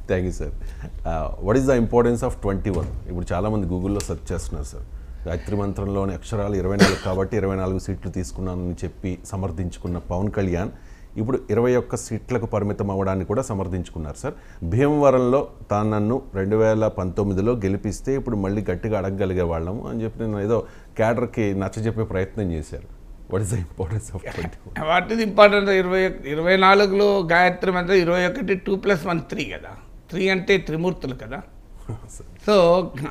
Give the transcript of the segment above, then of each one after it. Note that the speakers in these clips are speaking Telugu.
Thank you sir. What is the importance of 21? ఇప్పుడు చాలామంది గూగుల్లో సెర్చ్ చేస్తున్నారు సార్. గాయత్రి మంత్రంలోని అక్షరాలు 24 కాబట్టి 24 సీట్లు తీసుకున్నానని చెప్పి సమర్థించుకున్న పవన్ కళ్యాణ్ ఇప్పుడు 21 సీట్లకు పరిమితం అవ్వడాన్ని కూడా సమర్థించుకున్నారు సార్. భీమవరంలో తాను నన్ను 2019లో గెలిపిస్తే ఇప్పుడు మళ్ళీ గట్టిగా అడగగలిగే వాళ్ళము అని చెప్పి నేను ఏదో క్యాడర్కి నచ్చజెప్పే ప్రయత్నం చేశారు. What is the importance of 21? What is important? 24లో గాయత్రి మంత్రం 21 2+1 3 కదా. 3 అంటే త్రిమూర్తులు కదా. సో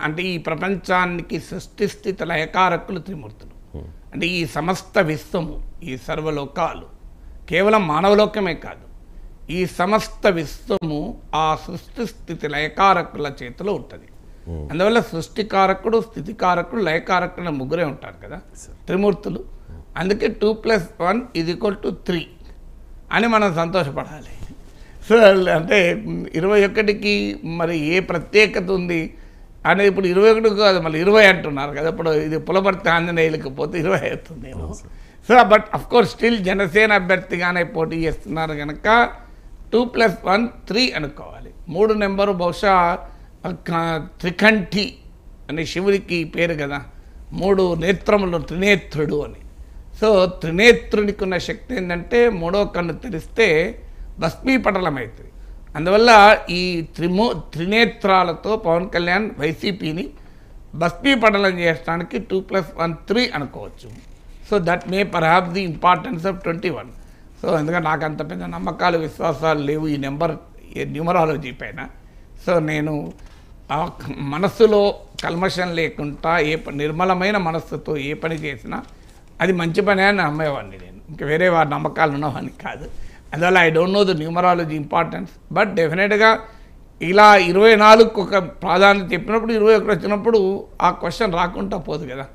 అంటే ఈ ప్రపంచానికి సృష్టి స్థితి లయకారకులు త్రిమూర్తులు. అంటే ఈ సమస్త విశ్వము, ఈ సర్వలోకాలు, కేవలం మానవలోకమే కాదు, ఈ సమస్త విశ్వము ఆ సృష్టి స్థితి లయకారకుల చేతిలో ఉంటుంది. అందువల్ల సృష్టికారకుడు, స్థితికారకుడు, లయకారకుడు ముగ్గురే ఉంటారు కదా త్రిమూర్తులు. అందుకే 2+1 = 3 అని మనం సంతోషపడాలి. సో అంటే 21కి మరి ఏ ప్రత్యేకత ఉంది అనేది ఇప్పుడు 21 కాదు, మళ్ళీ 20 అంటున్నారు కదా. ఇప్పుడు ఇది పులపర్తి ఆంజనేయులకు పోతే 20 అవుతుందేమో. So but of course still Janasena అభ్యర్థిగానే పోటీ చేస్తున్నారు కనుక 2+1 3 అనుకోవాలి. 3 నెంబరు బహుశా త్రికంఠి అని శివుడికి పేరు కదా, 3 నేత్రములు, త్రినేత్రుడు అని. సో త్రినేత్రునికి ఉన్న శక్తి ఏంటంటే 3వ కన్ను తెరిస్తే భస్మీపటలమవుతుంది. అందువల్ల ఈ త్రినేత్రాలతో పవన్ కళ్యాణ్ వైసీపీని భస్మీపటలం చేయడానికి 2+1 3 అనుకోవచ్చు. So that may perhaps the importance of 21. So ఎందుకంటే నాకు అంత పెద్ద నమ్మకాలు, విశ్వాసాలు లేవు ఈ న్యూమరాలజీ పైన. సో నేను మనస్సులో కల్మషం లేకుండా నిర్మలమైన మనస్సుతో ఏ పని చేసినా అది మంచి పని అని నమ్మేవాడిని నేను. ఇంకా వేరే వారి నమ్మకాలు ఉన్నవాడిని కాదు. అందువల్ల I don't know the numerology importance. But డెఫినెట్గా ఇలా 24కు ఒక ప్రాధాన్యత చెప్పినప్పుడు 21 వచ్చినప్పుడు ఆ క్వశ్చన్ రాకుండా పోదు కదా.